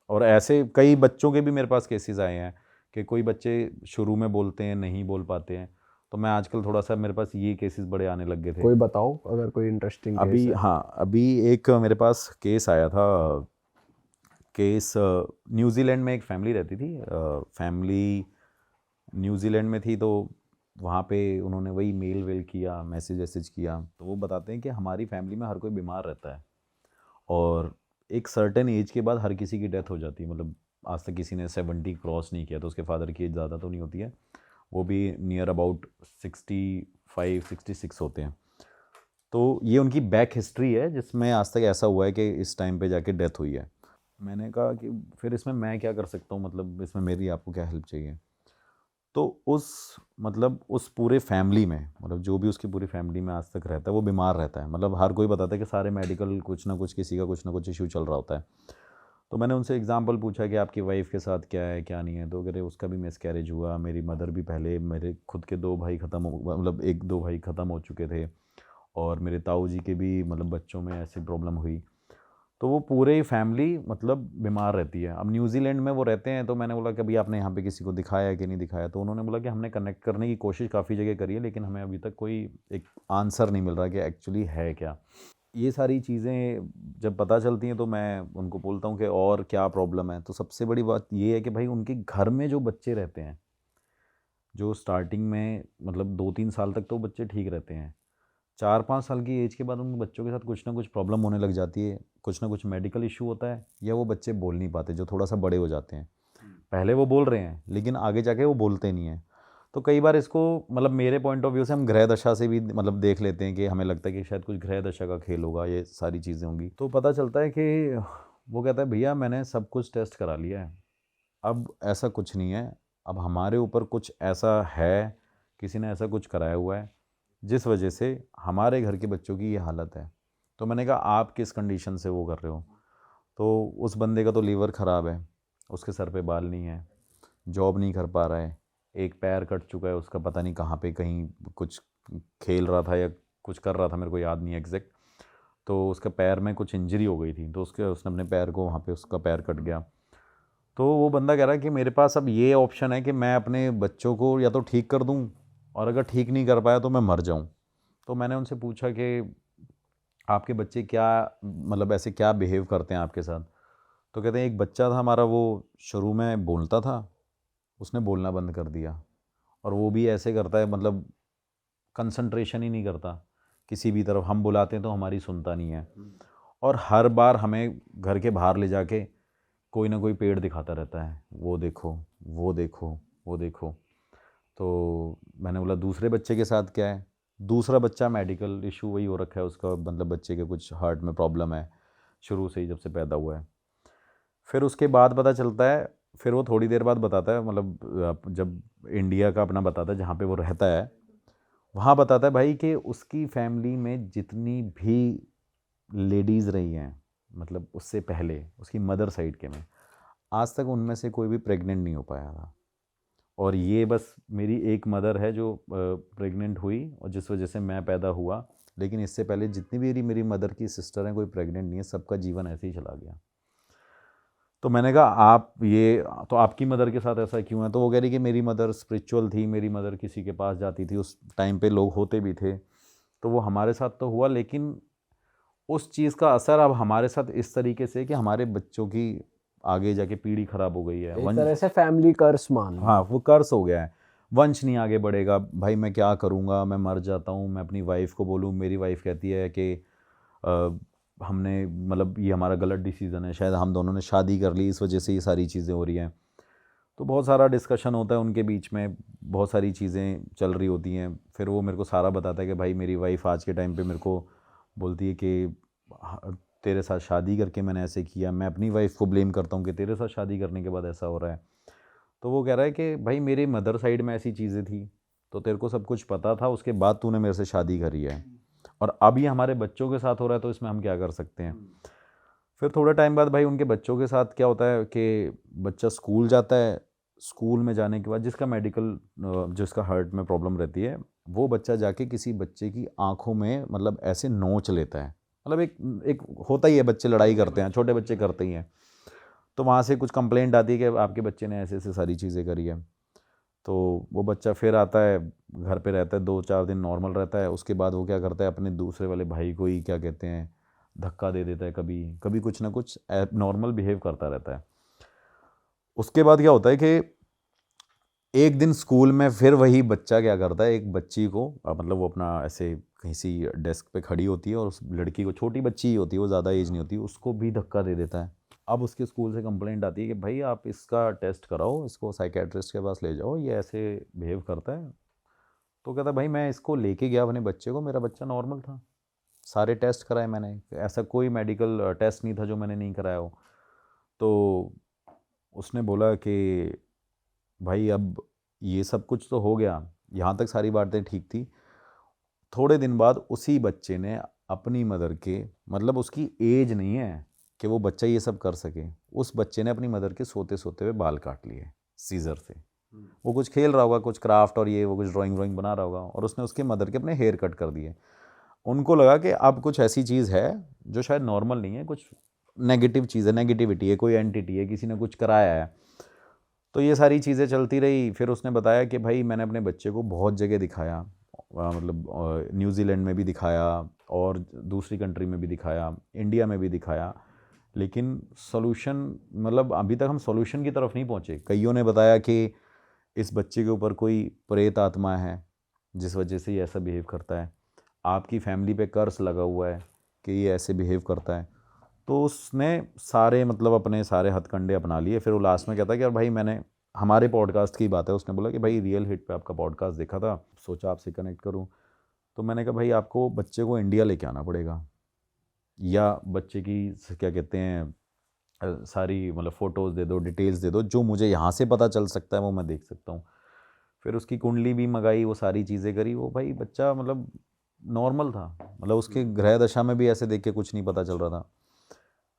और ऐसे कई बच्चों के भी मेरे पास केसेस आए हैं कि कोई बच्चे शुरू में बोलते हैं, नहीं बोल पाते हैं। तो मैं आजकल थोड़ा सा, मेरे पास ये केसेस बड़े आने लग गए थे। कोई बताओ अगर कोई इंटरेस्टिंग केस अभी है। हाँ, अभी एक मेरे पास केस आया था। केस न्यूजीलैंड में एक फैमिली रहती थी। फैमिली न्यूजीलैंड में थी, तो वहाँ पे उन्होंने वही मेल वेल किया, मैसेज वैसेज किया। तो वो बताते हैं कि हमारी फैमिली में हर कोई बीमार रहता है, और एक सर्टेन एज के बाद हर किसी की डेथ हो जाती है। मतलब आज तक किसी ने 70 क्रॉस नहीं किया, तो उसके फादर की एज ज़्यादा तो नहीं होती है, वो भी नियर अबाउट 65 66 होते हैं। तो ये उनकी बैक हिस्ट्री है जिसमें आज तक ऐसा हुआ है कि इस टाइम पे जाके डेथ हुई है। मैंने कहा कि फिर इसमें मैं क्या कर सकता हूँ, मतलब इसमें मेरी आपको क्या हेल्प चाहिए। तो उस मतलब उस पूरे फैमिली में, मतलब जो भी उसकी पूरी फैमिली में आज तक रहता है वो बीमार रहता है। मतलब हर कोई बताता है कि सारे मेडिकल कुछ ना कुछ, किसी का कुछ ना कुछ इशू चल रहा होता है। तो मैंने उनसे एग्जांपल पूछा कि आपकी वाइफ के साथ क्या है क्या नहीं है। तो कह रहे उसका भी मिसकैरेज हुआ, मेरी मदर भी पहले, मेरे खुद के दो भाई ख़त्म हो, मतलब एक दो भाई ख़त्म हो चुके थे, और मेरे ताऊ जी के भी मतलब बच्चों में ऐसी प्रॉब्लम हुई। तो वो पूरे ही फैमिली मतलब बीमार रहती है। अब न्यूजीलैंड में वो रहते हैं, तो मैंने बोला कि अभी आपने यहाँ पे किसी को दिखाया है कि नहीं दिखाया। तो उन्होंने बोला कि हमने कनेक्ट करने की कोशिश काफ़ी जगह करी है, लेकिन हमें अभी तक कोई एक आंसर नहीं मिल रहा कि एक्चुअली है क्या। ये सारी चीज़ें जब पता चलती हैं तो मैं उनको बोलता हूँ कि और क्या प्रॉब्लम है। तो सबसे बड़ी बात ये है कि भाई उनके घर में जो बच्चे रहते हैं, जो स्टार्टिंग में मतलब 2 3 साल तक तो बच्चे ठीक रहते हैं, 4 5 साल की एज के बाद उन बच्चों के साथ कुछ ना कुछ प्रॉब्लम होने लग जाती है। कुछ ना कुछ मेडिकल इशू होता है, या वो बच्चे बोल नहीं पाते जो थोड़ा सा बड़े हो जाते हैं। पहले वो बोल रहे हैं लेकिन आगे जाके वो बोलते नहीं हैं। तो कई बार इसको मतलब मेरे पॉइंट ऑफ व्यू से हम ग्रह दशा से भी मतलब देख लेते हैं कि हमें लगता है कि शायद कुछ ग्रह दशा का खेल होगा, ये सारी चीज़ें होंगी। तो पता चलता है कि वो कहता है भैया मैंने सब कुछ टेस्ट करा लिया है, अब ऐसा कुछ नहीं है। अब हमारे ऊपर कुछ ऐसा है, किसी ने ऐसा कुछ कराया हुआ है जिस वजह से हमारे घर के बच्चों की ये हालत है। तो मैंने कहा आप किस कंडीशन से वो कर रहे हो। तो उस बंदे का तो लीवर ख़राब है, उसके सर पे बाल नहीं है, जॉब नहीं कर पा रहा है, एक पैर कट चुका है उसका, पता नहीं कहाँ पे, कहीं कुछ खेल रहा था या कुछ कर रहा था, मेरे को याद नहीं है एग्जैक्ट। तो उसका पैर में कुछ इंजरी हो गई थी, तो उसने अपने पैर को वहाँ पे उसका पैर कट गया। तो वो बंदा कह रहा है कि मेरे पास अब ये ऑप्शन है कि मैं अपने बच्चों को या तो ठीक कर दूं, और अगर ठीक नहीं कर पाया तो मैं मर जाऊं। तो मैंने उनसे पूछा कि आपके बच्चे क्या मतलब ऐसे क्या बिहेव करते हैं आपके साथ। तो कहते हैं एक बच्चा था हमारा, वो शुरू में बोलता था, उसने बोलना बंद कर दिया, और वो भी ऐसे करता है मतलब कंसंट्रेशन ही नहीं करता, किसी भी तरफ हम बुलाते हैं तो हमारी सुनता नहीं है। और हर बार हमें घर के बाहर ले जाके कोई ना कोई पेड़ दिखाता रहता है, वो देखो, वो देखो, वो देखो। तो मैंने बोला दूसरे बच्चे के साथ क्या है। दूसरा बच्चा मेडिकल इशू वही हो रखा है उसका, मतलब बच्चे के कुछ हार्ट में प्रॉब्लम है शुरू से ही, जब से पैदा हुआ है। फिर उसके बाद पता चलता है, फिर वो थोड़ी देर बाद बताता है, मतलब जब इंडिया का अपना बताता है जहाँ पे वो रहता है, वहाँ बताता है भाई कि उसकी फैमिली में जितनी भी लेडीज़ रही हैं, मतलब उससे पहले उसकी मदर साइड के में, आज तक उनमें से कोई भी प्रेग्नेंट नहीं हो पाया था। और ये बस मेरी एक मदर है जो प्रेग्नेंट हुई और जिस वजह से मैं पैदा हुआ। लेकिन इससे पहले जितनी भी मेरी मदर की सिस्टर हैं कोई प्रेग्नेंट नहीं है, सबका जीवन ऐसे ही चला गया। तो मैंने कहा आप ये, तो आपकी मदर के साथ ऐसा क्यों है। तो वो कह रही कि मेरी मदर स्पिरिचुअल थी, मेरी मदर किसी के पास जाती थी, उस टाइम पे लोग होते भी थे, तो वो हमारे साथ तो हुआ, लेकिन उस चीज़ का असर अब हमारे साथ इस तरीके से कि हमारे बच्चों की आगे जाके पीढ़ी खराब हो गई है, एक वंश। तरह से फैमिली कर्स मान लो। हाँ, वो कर्स हो गया है, वंश नहीं आगे बढ़ेगा। भाई मैं क्या करूँगा, मैं मर जाता हूँ, मैं अपनी वाइफ को बोलूँ, मेरी वाइफ कहती है कि अ, हमने मतलब ये हमारा गलत डिसीज़न है, शायद हम दोनों ने शादी कर ली इस वजह से ये सारी चीज़ें हो रही हैं। तो बहुत सारा डिस्कशन होता है उनके बीच में, बहुत सारी चीज़ें चल रही होती हैं। फिर वो मेरे को सारा बताता है कि भाई मेरी वाइफ आज के टाइम पे मेरे को बोलती है कि तेरे साथ शादी करके मैंने ऐसे किया। मैं अपनी वाइफ को ब्लेम करता हूँ कि तेरे साथ शादी करने के बाद ऐसा हो रहा है। तो वो कह रहा है कि भाई मेरी मदर साइड में ऐसी चीज़ें थी, तो तेरे को सब कुछ पता था, उसके बाद तूने मेरे से शादी करी है, और अब ये हमारे बच्चों के साथ हो रहा है, तो इसमें हम क्या कर सकते हैं। फिर थोड़े टाइम बाद भाई उनके बच्चों के साथ क्या होता है कि बच्चा स्कूल जाता है, स्कूल में जाने के बाद जिसका मेडिकल, जिसका हार्ट में प्रॉब्लम रहती है, वो बच्चा जाके किसी बच्चे की आंखों में मतलब ऐसे नोच लेता है। मतलब एक एक होता ही है, बच्चे लड़ाई करते हैं, छोटे बच्चे करते ही हैं। तो वहाँ से कुछ कंप्लेंट आती है कि आपके बच्चे ने ऐसे ऐसे सारी चीज़ें करी है। तो वो बच्चा फिर आता है, घर पे रहता है, 2-4 दिन नॉर्मल रहता है, उसके बाद वो क्या करता है, अपने दूसरे वाले भाई को ही क्या कहते हैं, धक्का दे देता है, कभी कभी कुछ ना कुछ नॉर्मल बिहेव करता रहता है। उसके बाद क्या होता है कि एक दिन स्कूल में फिर वही बच्चा क्या करता है, एक बच्ची को मतलब वो अपना ऐसे कहीं सी डेस्क पे खड़ी होती है और उस लड़की को, छोटी बच्ची ही होती है, वो ज़्यादा एज नहीं होती, उसको भी धक्का दे देता है। अब उसके स्कूल से कंप्लेंट आती है कि भाई आप इसका टेस्ट कराओ, इसको साइकेट्रिस्ट के पास ले जाओ, ये ऐसे बिहेव करता है। तो कहता है भाई मैं इसको लेके गया अपने बच्चे को, मेरा बच्चा नॉर्मल था, सारे टेस्ट कराए मैंने, ऐसा कोई मेडिकल टेस्ट नहीं था जो मैंने नहीं कराया हो। तो उसने बोला कि भाई अब ये सब कुछ तो हो गया, यहाँ तक सारी बातें ठीक थी। थोड़े दिन बाद उसी बच्चे ने अपनी मदर के, मतलब उसकी एज नहीं है कि वो बच्चा ये सब कर सके, उस बच्चे ने अपनी मदर के सोते सोते हुए बाल काट लिए सीज़र से। वो कुछ खेल रहा होगा, कुछ क्राफ्ट और ये वो कुछ ड्राइंग व्राइंग बना रहा होगा, और उसने उसके मदर के अपने हेयर कट कर दिए। उनको लगा कि अब कुछ ऐसी चीज़ है जो शायद नॉर्मल नहीं है, कुछ नेगेटिव चीज़ है, नेगेटिविटी है, कोई एंटिटी है, किसी ने कुछ कराया है। तो ये सारी चीज़ें चलती रही। फिर उसने बताया कि भाई मैंने अपने बच्चे को बहुत जगह दिखाया, मतलब न्यूजीलैंड में भी दिखाया और दूसरी कंट्री में भी दिखाया, इंडिया में भी दिखाया, लेकिन सॉल्यूशन, मतलब अभी तक हम सॉल्यूशन की तरफ नहीं पहुँचे। कईयों ने बताया कि इस बच्चे के ऊपर कोई प्रेत आत्मा है जिस वजह से ये ऐसा बिहेव करता है, आपकी फैमिली पे कर्स लगा हुआ है कि ये ऐसे बिहेव करता है। तो उसने सारे, मतलब अपने सारे हथकंडे अपना लिए। फिर वो लास्ट में कहता है कि यार भाई मैंने, हमारे पॉडकास्ट की बात है, उसने बोला कि भाई रियल हिट पे आपका पॉडकास्ट देखा था, सोचा आपसे कनेक्ट करूं। तो मैंने कहा भाई आपको बच्चे को इंडिया लेके आना पड़ेगा, या बच्चे की क्या कहते हैं सारी मतलब फ़ोटोज़ दे दो, डिटेल्स दे दो, जो मुझे यहाँ से पता चल सकता है वो मैं देख सकता हूँ। फिर उसकी कुंडली भी मंगाई, वो सारी चीज़ें करी, वो भाई बच्चा मतलब नॉर्मल था, मतलब उसके ग्रह दशा में भी ऐसे देख के कुछ नहीं पता चल रहा था।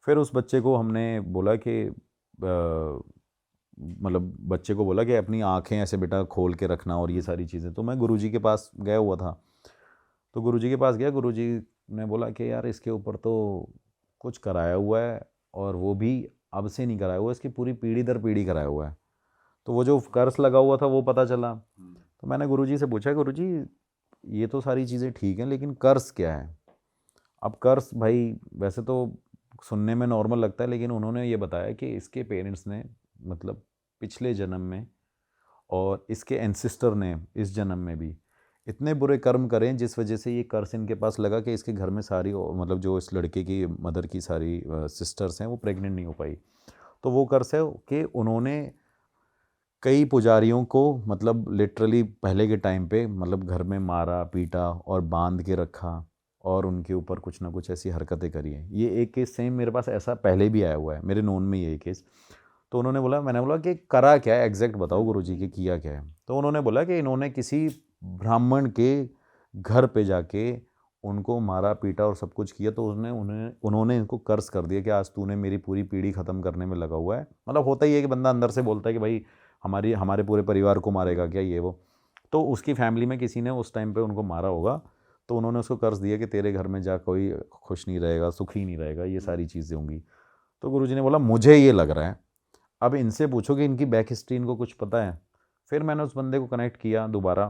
फिर उस बच्चे को हमने बोला कि मतलब बच्चे को बोला कि अपनी आंखें ऐसे बेटा खोल के रखना और ये सारी चीज़ें। तो मैं गुरुजी के पास गया हुआ था, तो गुरुजी के पास गया, गुरुजी ने बोला कि यार इसके ऊपर तो कुछ कराया हुआ है, और वो भी अब से नहीं कराया हुआ, इसकी पूरी पीढ़ी दर पीढ़ी कराया हुआ है। तो वो जो कर्स लगा हुआ था वो पता चला। तो मैंने गुरुजी से पूछा, गुरुजी ये तो सारी चीज़ें ठीक हैं, लेकिन कर्स क्या है? अब कर्स भाई वैसे तो सुनने में नॉर्मल लगता है, लेकिन उन्होंने ये बताया कि इसके पेरेंट्स ने, मतलब पिछले जन्म में, और इसके एंसिस्टर ने इस जन्म में भी इतने बुरे कर्म करें जिस वजह से ये कर्स इनके पास लगा कि इसके घर में सारी, मतलब जो इस लड़के की मदर की सारी सिस्टर्स हैं वो प्रेग्नेंट नहीं हो पाई। तो वो कर्स है कि उन्होंने कई पुजारियों को, मतलब लिटरली पहले के टाइम पे, मतलब घर में मारा पीटा और बांध के रखा, और उनके ऊपर कुछ ना कुछ ऐसी हरकतें करी हैं। ये एक केस सेम मेरे पास ऐसा पहले भी आया हुआ है, मेरे नोन में ये केस। तो उन्होंने बोला, मैंने बोला कि करा क्या है, एग्जैक्ट बताओ गुरुजी कि किया क्या है। तो उन्होंने बोला कि इन्होंने किसी ब्राह्मण के घर पे जाके उनको मारा पीटा और सब कुछ किया। तो उन्होंने इनको कर्ज कर दिया कि आज तूने मेरी पूरी पीढ़ी ख़त्म करने में लगा हुआ है। मतलब होता ही है कि बंदा अंदर से बोलता है कि भाई हमारे पूरे परिवार को मारेगा क्या, ये वो। तो उसकी फैमिली में किसी ने उस टाइम पे उनको मारा होगा, तो उन्होंने उसको कर्ज दिया कि तेरे घर में जा कोई खुश नहीं रहेगा, सुखी नहीं रहेगा, ये सारी चीज़ें होंगी। तो गुरुजी ने बोला मुझे ये लग रहा है, अब इनसे पूछो कि इनकी बैक हिस्ट्री इनको कुछ पता है। फिर मैंने उस बंदे को कनेक्ट किया दोबारा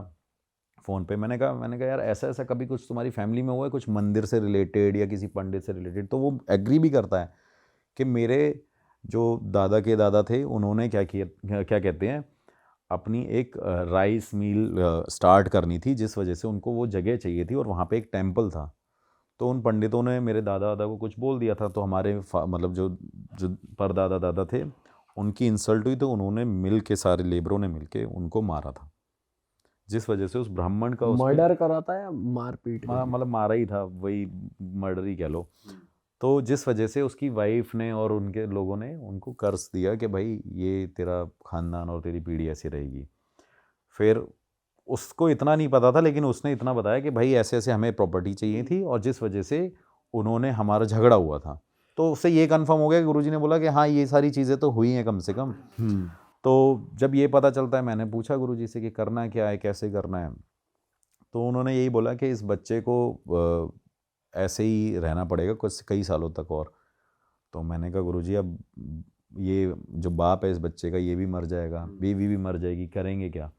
फ़ोन पे। मैंने कहा यार ऐसा ऐसा कभी कुछ तुम्हारी फैमिली में हुआ है, कुछ मंदिर से रिलेटेड या किसी पंडित से रिलेटेड? तो वो एग्री भी करता है कि मेरे जो दादा के दादा थे उन्होंने क्या किया, क्या कहते हैं, अपनी एक राइस मिल स्टार्ट करनी थी, जिस वजह से उनको वो जगह चाहिए थी और वहाँ पे एक टेम्पल था। तो उन पंडितों ने मेरे दादा दादा को कुछ बोल दिया था, तो हमारे मतलब जो जो परदादा दादा थे उनकी इंसल्ट हुई, तो उन्होंने मिल के, सारे लेबरों ने मिल के उनको मारा था, जिस वजह से उस ब्राह्मण का उस पे मर्डर करा था या मारपीट करी? मतलब मारा ही था, वही मर्डर ही कह लो। तो जिस वजह से उसकी वाइफ ने और उनके लोगों ने उनको कर्ज दिया कि भाई ये तेरा खानदान और तेरी पीढ़ी ऐसी रहेगी। फिर उसको इतना नहीं पता था, लेकिन उसने इतना बताया कि भाई ऐसे ऐसे हमें प्रॉपर्टी चाहिए थी, और जिस वजह से उन्होंने, हमारा झगड़ा हुआ था। तो उससे ये कंफर्म हो गया कि गुरुजी ने बोला कि हाँ ये सारी चीज़ें तो हुई हैं कम से कम। तो जब ये पता चलता है, मैंने पूछा गुरुजी से कि करना क्या है, कैसे करना है। तो उन्होंने यही बोला कि इस बच्चे को ऐसे ही रहना पड़ेगा कुछ कई सालों तक और। तो मैंने कहा गुरुजी अब ये जो बाप है इस बच्चे का ये भी मर जाएगा, बीवी भी मर जाएगी, करेंगे क्या?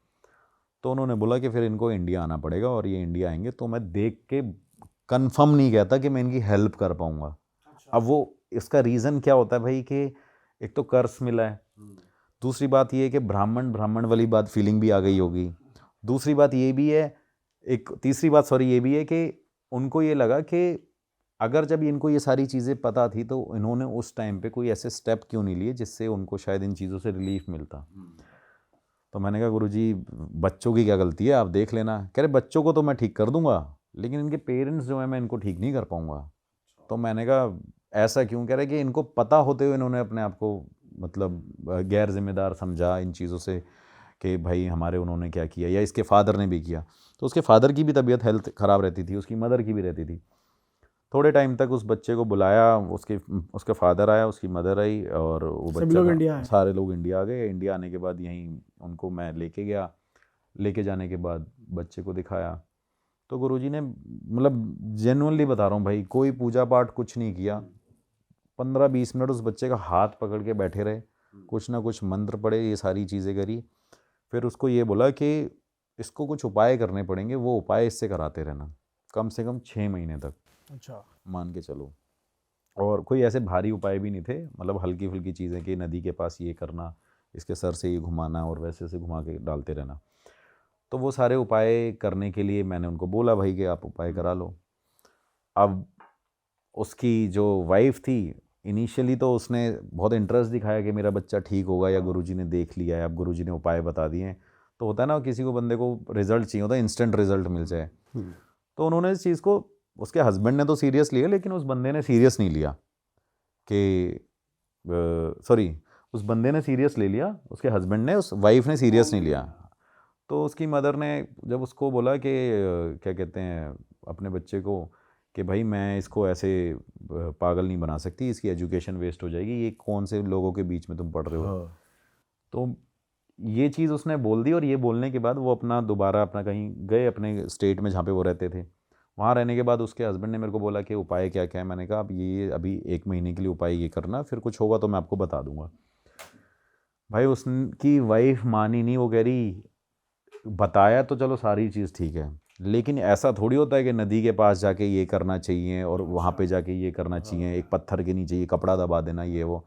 तो उन्होंने बोला कि फिर इनको इंडिया आना पड़ेगा, और ये इंडिया आएंगे तो मैं देख के कंफर्म नहीं कहता कि मैं इनकी हेल्प कर पाऊँगा। अब वो इसका रीज़न क्या होता है भाई कि एक तो कर्ज मिला है, दूसरी बात ये है कि ब्राह्मण ब्राह्मण वाली बात फीलिंग भी आ गई होगी, दूसरी बात ये भी है, एक तीसरी बात सॉरी ये भी है कि उनको ये लगा कि अगर जब इनको ये सारी चीज़ें पता थी तो इन्होंने उस टाइम पे कोई ऐसे स्टेप क्यों नहीं लिए जिससे उनको शायद इन चीज़ों से रिलीफ मिलता। तो मैंने कहा गुरुजी बच्चों की क्या गलती है, आप देख लेना। कह रहे बच्चों को तो मैं ठीक कर दूंगा लेकिन इनके पेरेंट्स जो है मैं इनको ठीक नहीं कर पाऊंगा। तो मैंने कहा ऐसा क्यों? कह रहे कि इनको पता होते हुए इन्होंने अपने आप को मतलब गैर जिम्मेदार समझा इन चीज़ों से कि भाई हमारे उन्होंने क्या किया, या इसके फादर ने भी किया। तो उसके फादर की भी तबीयत हेल्थ ख़राब रहती थी, उसकी मदर की भी रहती थी। थोड़े टाइम तक उस बच्चे को बुलाया, उसके फादर आया, उसकी मदर आई, और वो बच्चा सारे लोग इंडिया आ गए। इंडिया आने के बाद यहीं उनको मैं लेके गया, लेके जाने के बाद बच्चे को दिखाया। तो गुरुजी ने मतलब जेन्युइनली बता रहा हूँ भाई, कोई पूजा पाठ कुछ नहीं किया, 15-20 मिनट उस बच्चे का हाथ पकड़ के बैठे रहे, कुछ ना कुछ मंत्र पढ़े, ये सारी चीज़ें करी। फिर उसको ये बोला कि इसको कुछ उपाय करने पड़ेंगे, वो उपाय इससे कराते रहना कम से कम 6 महीने तक। अच्छा, मान के चलो। और कोई ऐसे भारी उपाय भी नहीं थे, मतलब हल्की फुल्की चीज़ें कि नदी के पास ये करना, इसके सर से ये घुमाना और वैसे से घुमा के डालते रहना। तो वो सारे उपाय करने के लिए मैंने उनको बोला भाई कि आप उपाय करा लो। अब उसकी जो वाइफ थी, इनिशियली तो उसने बहुत इंटरेस्ट दिखाया कि मेरा बच्चा ठीक होगा या गुरुजी ने देख लिया है, अब गुरुजी ने उपाय बता दिए हैं। तो होता है ना, किसी को बंदे को रिजल्ट चाहिए होता है, इंस्टेंट रिजल्ट मिल जाए। तो उन्होंने इस चीज़ को, उसके हस्बैंड ने तो सीरियस लिया लेकिन उस बंदे ने सीरियस नहीं लिया कि सॉरी, उस बंदे ने सीरियस ले लिया, उसके हस्बैंड ने, उस वाइफ ने सीरियस नहीं लिया। तो उसकी मदर ने जब उसको बोला कि क्या कहते हैं अपने बच्चे को कि भाई मैं इसको ऐसे पागल नहीं बना सकती, इसकी एजुकेशन वेस्ट हो जाएगी, ये कौन से लोगों के बीच में तुम पढ़ रहे हो। तो ये चीज़ उसने बोल दी, और ये बोलने के बाद वो अपना दोबारा अपना कहीं गए अपने स्टेट में जहाँ पे वो रहते थे। वहाँ रहने के बाद उसके हस्बैंड ने मेरे को बोला कि उपाय क्या क्या है। मैंने कहा आप ये अभी 1 महीने के लिए उपाय ये करना, फिर कुछ होगा तो मैं आपको बता दूंगा। भाई उसकी वाइफ मानी नहीं, वो कह रही बताया तो चलो सारी चीज़ ठीक है, लेकिन ऐसा थोड़ी होता है कि नदी के पास जाके ये करना चाहिए और वहाँ पे जाके ये करना चाहिए, एक पत्थर के नीचे ये कपड़ा दबा देना, ये वो।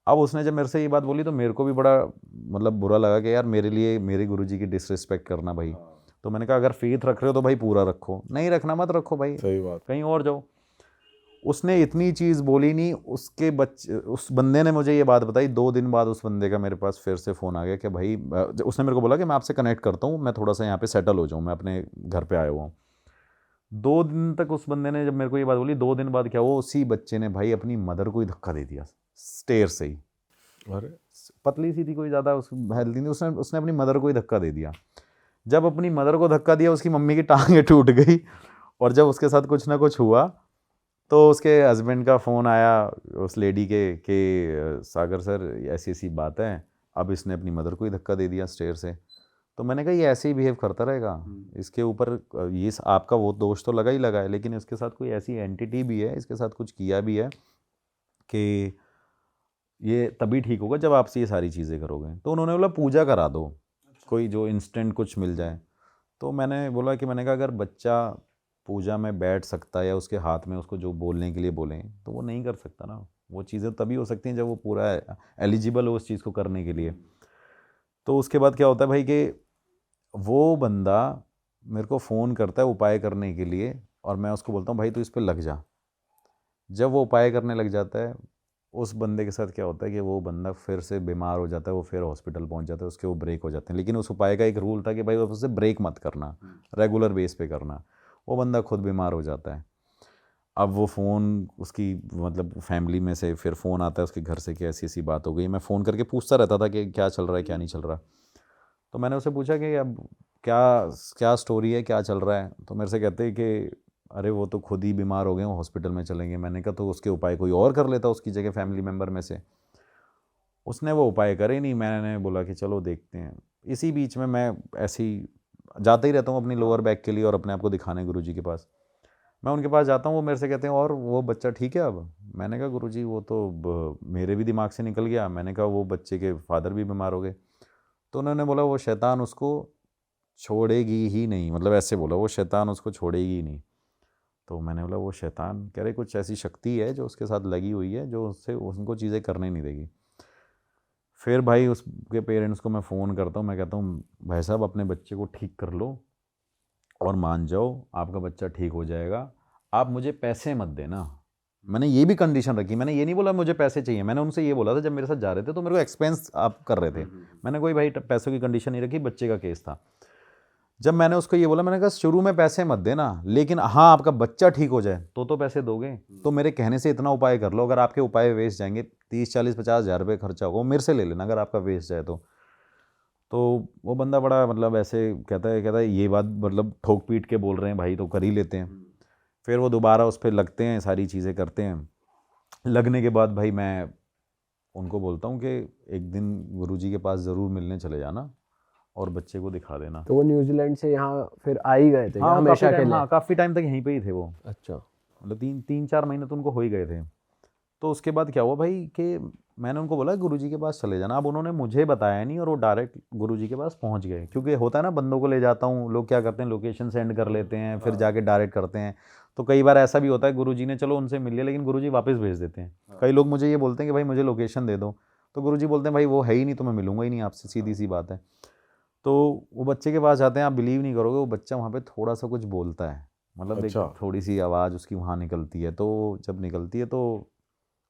अब उसने जब मेरे से ये बात बोली तो मेरे को भी बड़ा मतलब बुरा लगा कि यार मेरे लिए मेरे गुरुजी की डिसरिस्पेक्ट करना भाई। तो मैंने कहा अगर फेथ रख रहे हो तो भाई पूरा रखो, नहीं रखना मत रखो भाई, सही बात। कहीं और जाओ। उसने इतनी चीज़ बोली नहीं, उसके बच्चे, उस बंदे ने मुझे ये बात बताई 2 दिन बाद उस बंदे का मेरे पास फिर से फ़ोन आ गया कि भाई उसने मेरे को बोला कि मैं आपसे कनेक्ट करता हूँ, मैं थोड़ा सा यहाँ पे सेटल हो जाऊँ, मैं अपने घर पे आया हुआ हूँ। 2 दिन तक उस बंदे ने जब मेरे को ये बात बोली, 2 दिन बाद क्या हुआ, उसी बच्चे ने भाई अपनी मदर को ही धक्का दे दिया स्टेयर से ही। अरे पतली सी थी, कोई ज़्यादा उस हेल्दी नहीं, उसने उसने अपनी मदर को ही धक्का दे दिया। जब अपनी मदर को धक्का दिया, उसकी मम्मी की टांगें टूट गई। और जब उसके साथ कुछ ना कुछ हुआ तो उसके हस्बैंड का फ़ोन आया उस लेडी के कि सागर सर ऐसी ऐसी बात है, अब इसने अपनी मदर को ही धक्का दे दिया स्टेयर से। तो मैंने कहा ये ऐसे ही बिहेव करता रहेगा, इसके ऊपर ये आपका वो दोष तो लगा ही लगा है, लेकिन इसके साथ कोई ऐसी एंटिटी भी है, इसके साथ कुछ किया भी है कि ये तभी ठीक होगा जब आपसे ये सारी चीज़ें करोगे। तो उन्होंने बोला पूजा करा दो, कोई जो इंस्टेंट कुछ मिल जाए। तो मैंने बोला कि मैंने कहा अगर बच्चा पूजा में बैठ सकता है या उसके हाथ में उसको जो बोलने के लिए बोलें तो वो नहीं कर सकता ना। वो चीज़ें तभी हो सकती हैं जब वो पूरा एलिजिबल हो उस चीज़ को करने के लिए। तो उसके बाद क्या होता है भाई कि वो बंदा मेरे को फ़ोन करता है उपाय करने के लिए, और मैं उसको बोलता हूँ भाई तू इस पे लग जा। जब वो उपाय करने लग जाता है, उस बंदे के साथ क्या होता है कि वो बंदा फिर से बीमार हो जाता है, वो फिर हॉस्पिटल पहुंच जाता है, उसके वो ब्रेक हो जाते हैं। लेकिन उस उपाय का एक रूल था कि भाई उससे ब्रेक मत करना, रेगुलर बेस पे करना। वो बंदा खुद बीमार हो जाता है। अब वो फ़ोन उसकी मतलब फैमिली में से फिर फ़ोन आता है उसके घर से कि ऐसी ऐसी बात हो गई। मैं फ़ोन करके पूछता रहता था कि क्या चल रहा है क्या नहीं चल रहा। तो मैंने उससे पूछा कि अब क्या क्या स्टोरी है, क्या चल रहा है। तो मेरे से कहते हैं कि अरे वो तो खुद ही बीमार हो गए, हॉस्पिटल में चलेंगे। मैंने कहा तो उसके उपाय कोई और कर लेता उसकी जगह फैमिली मेम्बर में से। उसने वो उपाय करे नहीं। मैंने बोला कि चलो देखते हैं। इसी बीच में मैं ऐसे ही जाता ही रहता हूँ अपनी लोअर बैक के लिए और अपने आप को दिखाने गुरुजी के पास। मैं उनके पास जाता हूँ, वो मेरे से कहते हैं और वो बच्चा ठीक है अब? मैंने कहा गुरुजी वो तो मेरे भी दिमाग से निकल गया। मैंने कहा वो बच्चे के फादर भी बीमार हो गए। तो उन्होंने बोला वो शैतान उसको छोड़ेगी ही नहीं, मतलब ऐसे बोला, वो शैतान उसको छोड़ेगी ही नहीं। तो मैंने बोला वो शैतान? कह रहे कुछ ऐसी शक्ति है जो उसके साथ लगी हुई है, जो उससे उनको चीज़ें करने नहीं देगी। फिर भाई उसके पेरेंट्स को मैं फ़ोन करता हूँ, मैं कहता हूँ भाई साहब अपने बच्चे को ठीक कर लो और मान जाओ, आपका बच्चा ठीक हो जाएगा, आप मुझे पैसे मत देना। मैंने ये भी कंडीशन रखी, मैंने ये नहीं बोला मुझे पैसे चाहिए, मैंने उनसे ये बोला था जब मेरे साथ जा रहे थे तो मेरे को एक्सपेंस आप कर रहे थे, मैंने कोई भाई पैसों की कंडीशन नहीं रखी, बच्चे का केस था। जब मैंने उसको ये बोला, मैंने कहा शुरू में पैसे मत देना, लेकिन हाँ आपका बच्चा ठीक हो जाए तो पैसे दोगे, तो मेरे कहने से इतना उपाय कर लो, अगर आपके उपाय वेस्ट जाएंगे 30-40-50 हज़ार रुपये खर्चा होगा, वो मेरे से ले लेना अगर आपका वेस्ट जाए तो वो बंदा बड़ा मतलब ऐसे कहता है ये बात मतलब ठोक पीट के बोल रहे हैं भाई तो कर ही लेते हैं। फिर वो दोबारा उस पर लगते हैं, सारी चीज़ें करते हैं। लगने के बाद भाई मैं उनको बोलता हूँ कि एक दिन गुरुजी के पास ज़रूर मिलने चले जाना और बच्चे को दिखा देना। तो वो न्यूजीलैंड से यहाँ फिर आ ही गए थे क्या हमेशा के लिए? हाँ काफ़ी टाइम तक यहीं पे ही थे वो। अच्छा। मतलब 3-4 महीने तो उनको हो ही गए थे। तो उसके बाद क्या हुआ भाई कि मैंने उनको बोला गुरुजी के पास चले जाना। अब उन्होंने मुझे बताया नहीं और वो डायरेक्ट गुरुजी के पास पहुंच गए, क्योंकि होता है ना बंदों को ले जाता हूँ, लोग क्या करते हैं लोकेशन सेंड कर लेते हैं फिर जाके डायरेक्ट करते हैं। तो कई बार ऐसा भी होता है गुरुजी ने चलो उनसे मिल लिया लेकिन गुरुजी वापस भेज देते हैं। कई लोग मुझे ये बोलते हैं कि भाई मुझे लोकेशन दे दो, तो गुरुजी बोलते हैं भाई वो है ही नहीं तो मैं मिलूंगा ही नहीं आपसे, सीधी सी बात है। तो वो बच्चे के पास जाते हैं, आप बिलीव नहीं करोगे वो बच्चा वहाँ पे थोड़ा सा कुछ बोलता है, मतलब अच्छा। एक थोड़ी सी आवाज़ उसकी वहाँ निकलती है। तो जब निकलती है तो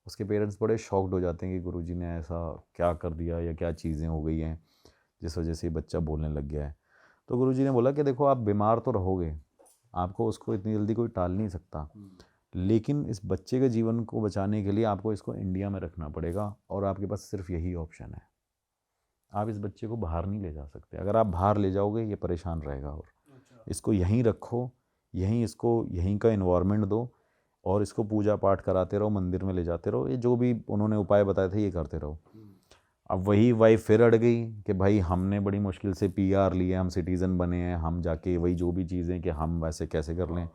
उसके पेरेंट्स बड़े शॉक्ड हो जाते हैं कि गुरुजी ने ऐसा क्या कर दिया या क्या चीज़ें हो गई हैं जिस वजह से ये बच्चा बोलने लग गया है। तो गुरुजी ने बोला कि देखो आप बीमार तो रहोगे, आपको उसको इतनी जल्दी कोई टाल नहीं सकता, लेकिन इस बच्चे के जीवन को बचाने के लिए आपको इसको इंडिया में रखना पड़ेगा और आपके पास सिर्फ यही ऑप्शन है। आप इस बच्चे को बाहर नहीं ले जा सकते, अगर आप बाहर ले जाओगे ये परेशान रहेगा, और इसको यहीं रखो, यहीं इसको यहीं का इन्वायरमेंट दो और इसको पूजा पाठ कराते रहो, मंदिर में ले जाते रहो, ये जो भी उन्होंने उपाय बताए थे ये करते रहो। अब वही वाइफ फिर अड़ गई कि भाई हमने बड़ी मुश्किल से पीआर लिया, हम सिटीज़न बने हैं, हम जाके वही जो भी चीज़ें कि हम वैसे कैसे कर लें।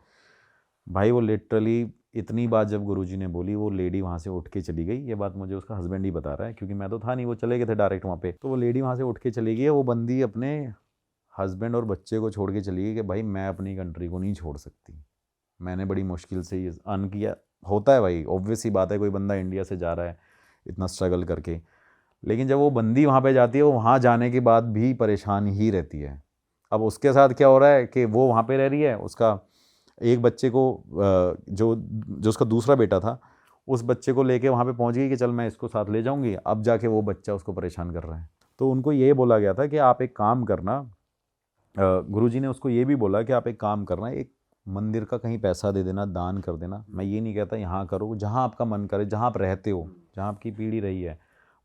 भाई वो लिटरली इतनी बात जब गुरुजी ने बोली वो लेडी वहाँ से उठ के चली गई। ये बात मुझे उसका हस्बैंड ही बता रहा है क्योंकि मैं तो था नहीं, वो चले गए थे डायरेक्ट वहाँ पे। तो वो लेडी वहाँ से उठ के चली गई, वो बंदी अपने हस्बैंड और बच्चे को छोड़ के चली गई कि भाई मैं अपनी कंट्री को नहीं छोड़ सकती, मैंने बड़ी मुश्किल से ये अर्न किया। होता है भाई, ऑब्वियस ही बात है, कोई बंदा इंडिया से जा रहा है इतना स्ट्रगल करके, लेकिन जब वो बंदी वहाँ पे जाती है वो वहाँ जाने के बाद भी परेशान ही रहती है। अब उसके साथ क्या हो रहा है कि वो वहाँ पे रह रही है, उसका एक बच्चे को जो जो उसका दूसरा बेटा था उस बच्चे को लेके वहाँ पे पहुँच गई कि चल मैं इसको साथ ले जाऊँगी। अब जाके वो बच्चा उसको परेशान कर रहा है। तो उनको ये बोला गया था कि आप एक काम करना, गुरुजी ने उसको ये भी बोला कि आप एक काम करना, एक मंदिर का कहीं पैसा दे देना, दान कर देना। मैं ये नहीं कहता यहाँ करो, जहाँ आपका मन करे, जहाँ आप रहते हो, जहाँ आपकी पीढ़ी रही है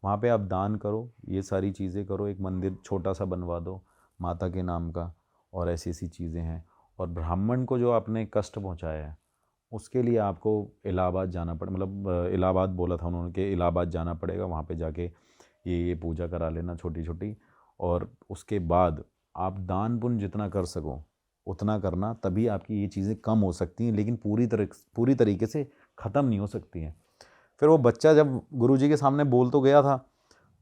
वहाँ पे आप दान करो, ये सारी चीज़ें करो, एक मंदिर छोटा सा बनवा दो माता के नाम का, और ऐसी ऐसी चीज़ें हैं। और ब्राह्मण को जो आपने कष्ट पहुँचाया है उसके लिए आपको इलाहाबाद जाना पड़े, मतलब इलाहाबाद बोला था उन्होंने कि इलाहाबाद जाना पड़ेगा, वहाँ पे जाके ये पूजा करा लेना छोटी छोटी, और उसके बाद आप दान पुण्य जितना कर सको उतना करना, तभी आपकी ये चीज़ें कम हो सकती हैं, लेकिन पूरी तरीके से ख़त्म नहीं हो सकती हैं। फिर वो बच्चा जब गुरुजी के सामने बोल तो गया था,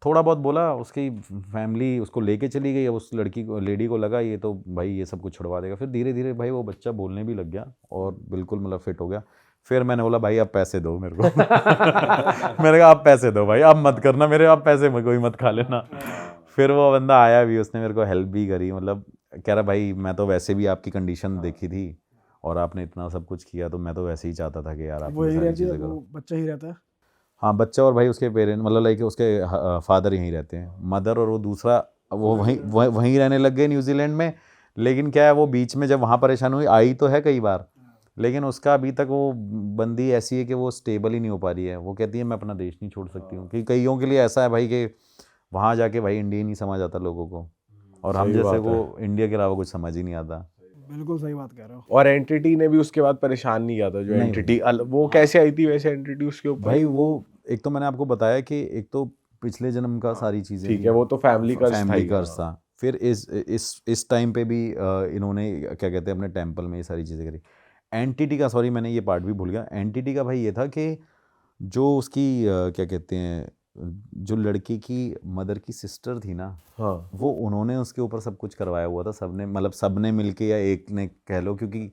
थोड़ा बहुत बोला, उसकी फैमिली उसको लेके चली गई। अब उस लेडी को लगा ये तो भाई ये सब कुछ छुड़वा देगा। फिर धीरे धीरे भाई वो बच्चा बोलने भी लग गया और बिल्कुल मतलब फिट हो गया। फिर मैंने बोला भाई आप पैसे दो मेरे को मैंने कहा आप पैसे दो भाई, आप मत करना मेरे, आप पैसे में कोई मत खा लेना। फिर वो बंदा आया भी, उसने मेरे को हेल्प भी करी, मतलब कह रहा भाई मैं तो वैसे भी आपकी कंडीशन देखी थी और आपने इतना सब कुछ किया, तो मैं तो वैसे ही चाहता था कि यार आप वो ही सारी रहती है, चीज़ें वो करो। बच्चा ही रहता है। हाँ बच्चा और भाई उसके पेरेंट, मतलब लाइक उसके फादर यहीं रहते हैं, मदर और वो दूसरा वो वहीं रहने लग गए न्यूजीलैंड में। लेकिन क्या है वो बीच में जब वहाँ परेशान हुई, आई तो है कई बार, लेकिन उसका अभी तक वो बंदी ऐसी है कि वो स्टेबल ही नहीं हो पा रही है। वो कहती है मैं अपना देश नहीं छोड़ सकती हूँ, कि कईयों के लिए ऐसा है भाई कि वहाँ जाके भाई इंडिया नहीं समझ आता लोगों को, और हम सही जैसे बात को इंडिया के अलावा कुछ समझ ही नहीं आता। बिल्कुल सही बात कह रहे हो। और एंटिटी ने भी उसके बाद परेशान नहीं किया था, जो नहीं एंटिटी वो कैसे आई थी वैसे एंटिटी उसके ऊपर? भाई वो एक तो मैंने आपको बताया कि एक तो पिछले जन्म का सारी चीज़ें ठीक थी, है, वो तो फैमिली कर्ज था। फिर इस टाइम पे भी इन्होंने क्या कहते हैं अपने टेंपल में ये सारी चीज़ें करी। एंटिटी का, सॉरी मैंने ये पार्ट भी भूल गया, एंटिटी का भाई ये था कि जो उसकी क्या कहते हैं, जो लड़के की मदर की सिस्टर थी ना, हाँ वो उन्होंने उसके ऊपर सब कुछ करवाया हुआ था, सबने, मतलब सबने मिलके या एक ने कह लो, क्योंकि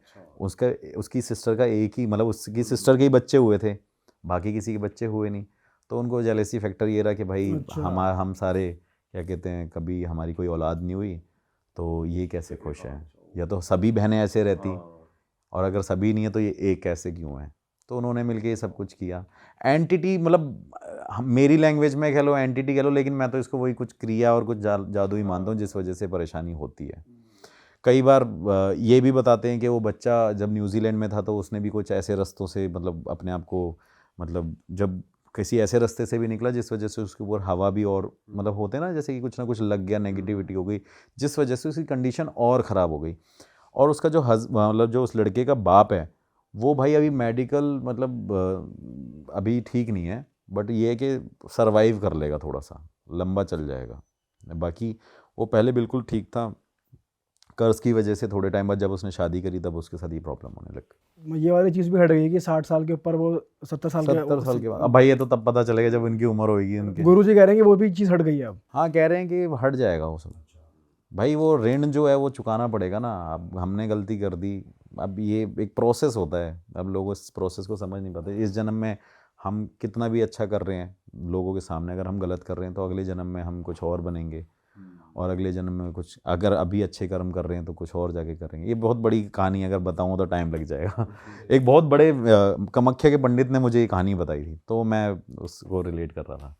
उसकी सिस्टर का एक ही, मतलब उसकी सिस्टर के ही बच्चे हुए थे, बाकी किसी के बच्चे हुए नहीं। तो उनको जेलेसी फैक्टर ये रहा कि भाई हम सारे क्या कहते हैं, कभी हमारी कोई औलाद नहीं हुई, तो ये कैसे खुश है, या तो सभी बहनें ऐसे रहती, और अगर सभी नहीं है तो ये एक कैसे क्यों है। तो उन्होंने मिलके ये सब कुछ किया। एंटिटी मतलब मेरी लैंग्वेज में कह लो, एंटिटी कह लो, लेकिन मैं तो इसको वही कुछ क्रिया और कुछ जादू ही मानता हूँ जिस वजह से परेशानी होती है। कई बार ये भी बताते हैं कि वो बच्चा जब न्यूजीलैंड में था तो उसने भी कुछ ऐसे रास्तों से मतलब अपने आप को, मतलब जब किसी ऐसे रास्ते से भी निकला जिस वजह से उसके ऊपर हवा भी, और मतलब होते हैं ना जैसे कि कुछ ना कुछ लग गया, नेगेटिविटी हो गई, जिस वजह से उसकी कंडीशन और ख़राब हो गई। और उसका जो मतलब जो उस लड़के का बाप है, वो भाई अभी मेडिकल मतलब अभी ठीक नहीं है, बट ये है कि सरवाइव कर लेगा, थोड़ा सा लंबा चल जाएगा। बाकी वो पहले बिल्कुल ठीक था, कर्ज की वजह से थोड़े टाइम बाद जब उसने शादी करी तब उसके साथ ये प्रॉब्लम होने लग। ये वाली चीज़ भी हट गई कि 60 साल के ऊपर वो 70 साल के बाद, अब भाई ये तो तब पता चलेगा जब उनकी उम्र होगी उनके। गुरुजी कह रहे हैं कि वो भी चीज़ हट गई है अब। हाँ, कह रहे हैं कि हट जाएगा वो सब। भाई वो ऋण जो है वो चुकाना पड़ेगा ना, अब हमने गलती कर दी, अब ये एक प्रोसेस होता है, अब लोग इस प्रोसेस को समझ नहीं पाते। इस जन्म में हम कितना भी अच्छा कर रहे हैं लोगों के सामने, अगर हम गलत कर रहे हैं तो अगले जन्म में हम कुछ और बनेंगे, और अगले जन्म में कुछ, अगर अभी अच्छे कर्म कर रहे हैं तो कुछ और जाके करेंगे। ये बहुत बड़ी कहानी, अगर बताऊँ तो टाइम लग जाएगा। एक बहुत बड़े कामाख्या के पंडित ने मुझे ये कहानी बताई थी, तो मैं उसको रिलेट कर रहा था।